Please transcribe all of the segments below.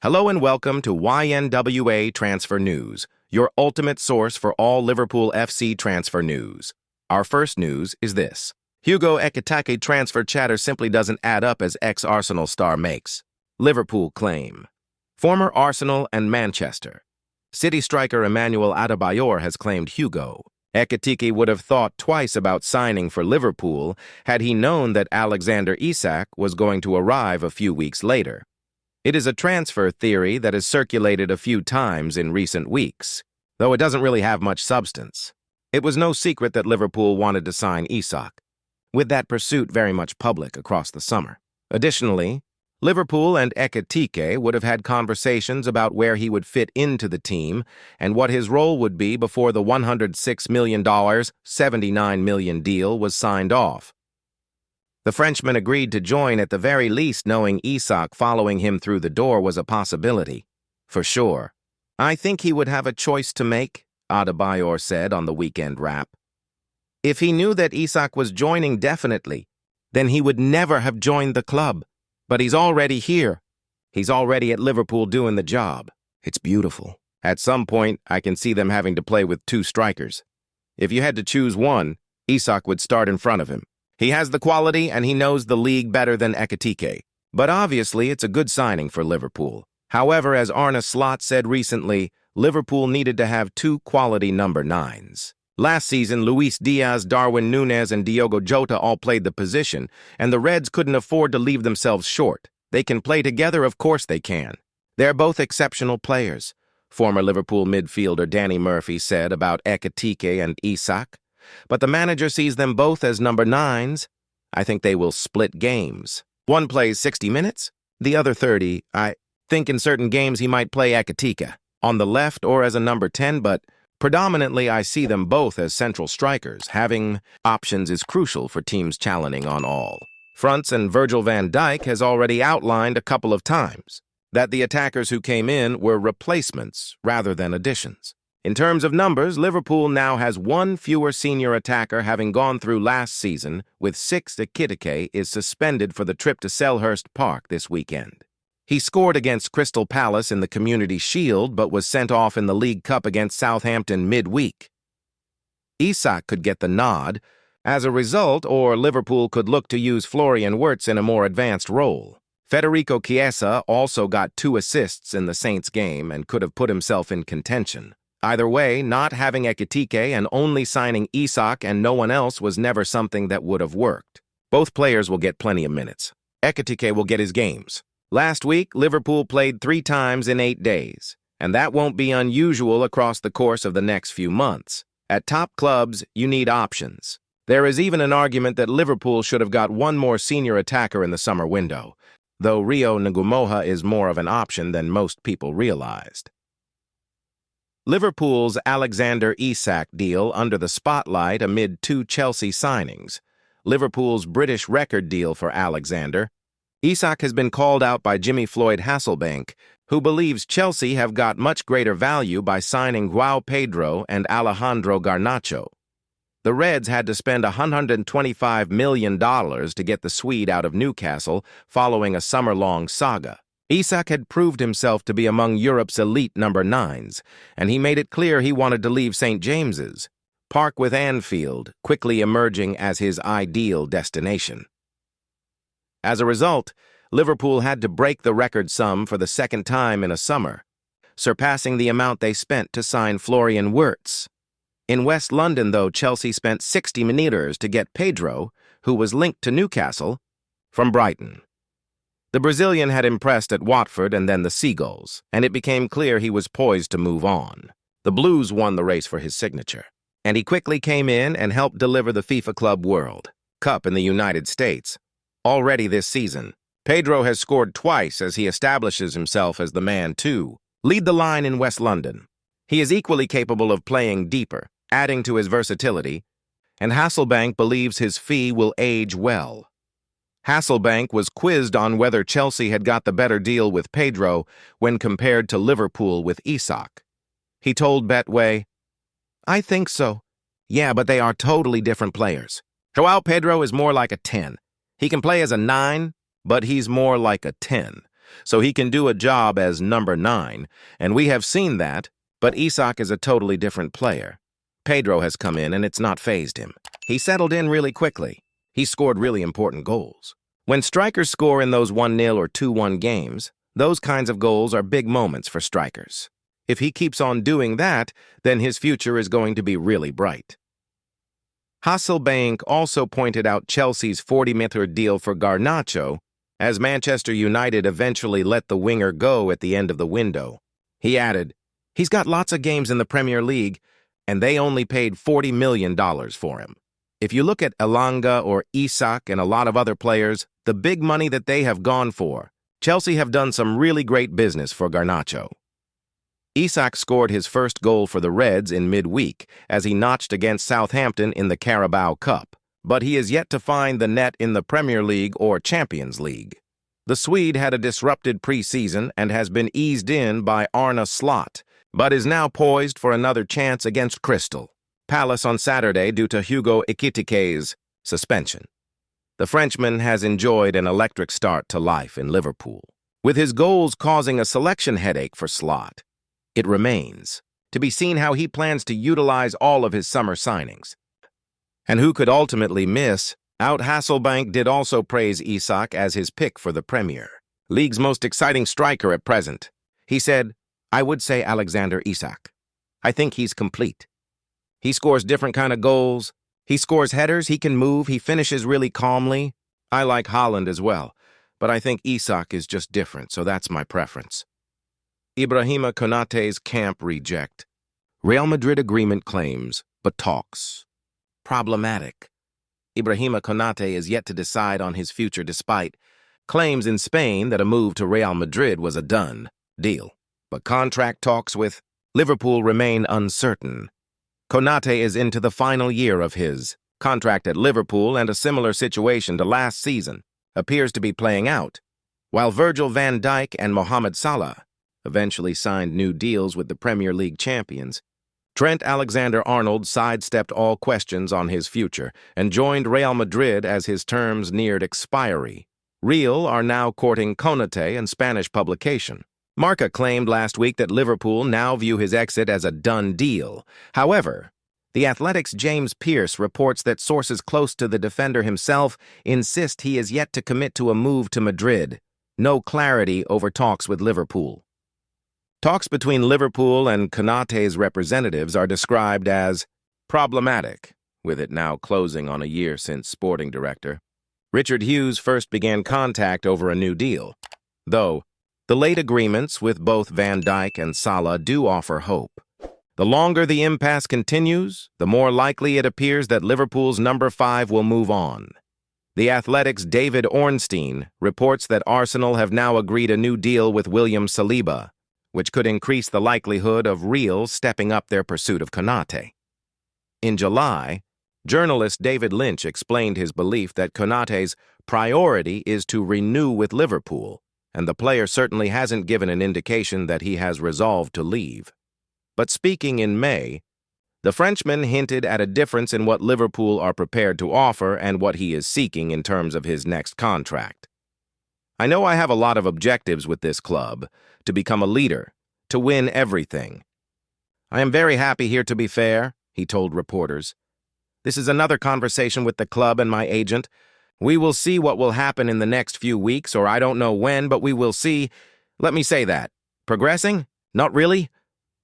Hello and welcome to YNWA Transfer News, your ultimate source for all Liverpool FC transfer news. Our first news is this. Hugo Ekitike transfer chatter simply doesn't add up as ex-Arsenal star makes. Liverpool claim. Former Arsenal and Manchester. City striker Emmanuel Adebayor has claimed Hugo. Ekitike would have thought twice about signing for Liverpool had he known that Alexander Isak was going to arrive a few weeks later. It is a transfer theory that has circulated a few times in recent weeks, though it doesn't really have much substance. It was no secret that Liverpool wanted to sign Isak, with that pursuit very much public across the summer. Additionally, Liverpool and Ekitike would have had conversations about where he would fit into the team and what his role would be before the $106 million, $79 million deal was signed off. The Frenchman agreed to join at the very least, knowing Isak following him through the door was a possibility. For sure. I think he would have a choice to make, Adebayor said on the weekend wrap. If he knew that Isak was joining definitely, then he would never have joined the club. But he's already here. He's already at Liverpool doing the job. It's beautiful. At some point, I can see them having to play with two strikers. If you had to choose one, Isak would start in front of him. He has the quality and he knows the league better than Ekitike. But obviously, it's a good signing for Liverpool. However, as Arne Slot said recently, Liverpool needed to have two quality number 9s. Last season, Luis Diaz, Darwin Núñez, and Diogo Jota all played the position, and the Reds couldn't afford to leave themselves short. They can play together, of course they can. They're both exceptional players, former Liverpool midfielder Danny Murphy said about Ekitike and Isak. But the manager sees them both as number 9s. I think they will split games. One plays 60 minutes, the other 30. I think in certain games he might play Ekitike on the left or as a number 10, but predominantly I see them both as central strikers. Having options is crucial for teams challenging on all fronts, and Virgil van Dijk has already outlined a couple of times that the attackers who came in were replacements rather than additions. In terms of numbers, Liverpool now has one fewer senior attacker, having gone through last season, with 6. Ekitike is suspended for the trip to Selhurst Park this weekend. He scored against Crystal Palace in the Community Shield, but was sent off in the League Cup against Southampton midweek. Isak could get the nod as a result, or Liverpool could look to use Florian Wirtz in a more advanced role. Federico Chiesa also got 2 assists in the Saints game and could have put himself in contention. Either way, not having Ekitike and only signing Isak and no one else was never something that would have worked. Both players will get plenty of minutes. Ekitike will get his games. Last week, Liverpool played 3 times in 8 days, and that won't be unusual across the course of the next few months. At top clubs, you need options. There is even an argument that Liverpool should have got one more senior attacker in the summer window, though Rio Ngumoha is more of an option than most people realized. Liverpool's Alexander Isak deal under the spotlight amid 2 Chelsea signings. Liverpool's British record deal for Alexander. Isak has been called out by Jimmy Floyd Hasselbank, who believes Chelsea have got much greater value by signing João Pedro and Alejandro Garnacho. The Reds had to spend $125 million to get the Swede out of Newcastle following a summer-long saga. Isak had proved himself to be among Europe's elite number 9s, and he made it clear he wanted to leave St. James's Park with Anfield, quickly emerging as his ideal destination. As a result, Liverpool had to break the record sum for the second time in a summer, surpassing the amount they spent to sign Florian Wirtz. In West London, though, Chelsea spent 60 million to get Pedro, who was linked to Newcastle, from Brighton. The Brazilian had impressed at Watford and then the Seagulls, and it became clear he was poised to move on. The Blues won the race for his signature, and he quickly came in and helped deliver the FIFA Club World Cup in the United States. Already this season, Pedro has scored twice as he establishes himself as the man to lead the line in West London. He is equally capable of playing deeper, adding to his versatility, and Hasselbank believes his fee will age well. Hasselbank was quizzed on whether Chelsea had got the better deal with Pedro when compared to Liverpool with Isak. He told Betway, "I think so. Yeah, but they are totally different players. João Pedro is more like a 10. He can play as a 9, but he's more like a 10. so he can do a job as number 9, and we have seen that, but Isak is a totally different player. Pedro has come in and it's not fazed him. He settled in really quickly. He scored really important goals. When strikers score in those 1-0 or 2-1 games, those kinds of goals are big moments for strikers. If he keeps on doing that, then his future is going to be really bright. Hasselbank also pointed out Chelsea's 40-million deal for Garnacho, as Manchester United eventually let the winger go at the end of the window. He added, "He's got lots of games in the Premier League, and they only paid $40 million for him." If you look at Elanga or Isak and a lot of other players, the big money that they have gone for, Chelsea have done some really great business for Garnacho. Isak scored his first goal for the Reds in midweek as he notched against Southampton in the Carabao Cup, but he is yet to find the net in the Premier League or Champions League. The Swede had a disrupted pre-season and has been eased in by Arne Slot, but is now poised for another chance against Crystal Palace on Saturday due to Hugo Ekitike's suspension. The Frenchman has enjoyed an electric start to life in Liverpool, with his goals causing a selection headache for Slot. It remains to be seen how he plans to utilize all of his summer signings. And who could ultimately miss out? Hasselbank did also praise Isak as his pick for the Premier League's most exciting striker at present. He said, "I would say Alexander Isak. I think he's complete. He scores different kind of goals. He scores headers, he can move, he finishes really calmly. I like Haaland as well, but I think Isak is just different, so that's my preference." Ibrahima Konate's camp reject. Real Madrid agreement claims, but talks. Problematic. Ibrahima Konate is yet to decide on his future despite claims in Spain that a move to Real Madrid was a done deal. But contract talks with Liverpool remain uncertain. Konate is into the final year of his contract at Liverpool, and a similar situation to last season appears to be playing out, while Virgil van Dijk and Mohamed Salah eventually signed new deals with the Premier League champions. Trent Alexander-Arnold sidestepped all questions on his future and joined Real Madrid as his terms neared expiry. Real are now courting Konate in Spanish publication. Marca claimed last week that Liverpool now view his exit as a done deal. However, The Athletic's James Pearce reports that sources close to the defender himself insist he is yet to commit to a move to Madrid. No clarity over talks with Liverpool. Talks between Liverpool and Konate's representatives are described as problematic, with it now closing on a year since sporting director Richard Hughes first began contact over a new deal, though the late agreements with both Van Dijk and Salah do offer hope. The longer the impasse continues, the more likely it appears that Liverpool's number 5 will move on. The Athletic's David Ornstein reports that Arsenal have now agreed a new deal with William Saliba, which could increase the likelihood of Real stepping up their pursuit of Konate. In July, journalist David Lynch explained his belief that Konate's priority is to renew with Liverpool, and the player certainly hasn't given an indication that he has resolved to leave. But speaking in May, the Frenchman hinted at a difference in what Liverpool are prepared to offer and what he is seeking in terms of his next contract. "I know I have a lot of objectives with this club, to become a leader, to win everything. I am very happy here, to be fair," he told reporters. "This is another conversation with the club and my agent. We will see what will happen in the next few weeks, or I don't know when, but we will see. Let me say that. Progressing? Not really.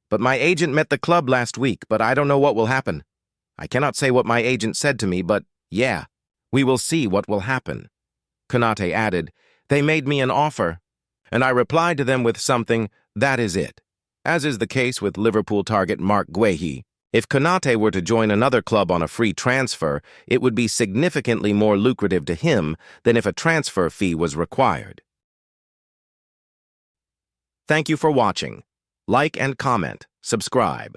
But my agent met the club last week, but I don't know what will happen. I cannot say what my agent said to me, but yeah, we will see what will happen." Konate added, "They made me an offer, and I replied to them with something, that is it." As is the case with Liverpool target Mark Guehi, if Konate were to join another club on a free transfer, it would be significantly more lucrative to him than if a transfer fee was required. Thank you for watching. Like and comment, subscribe.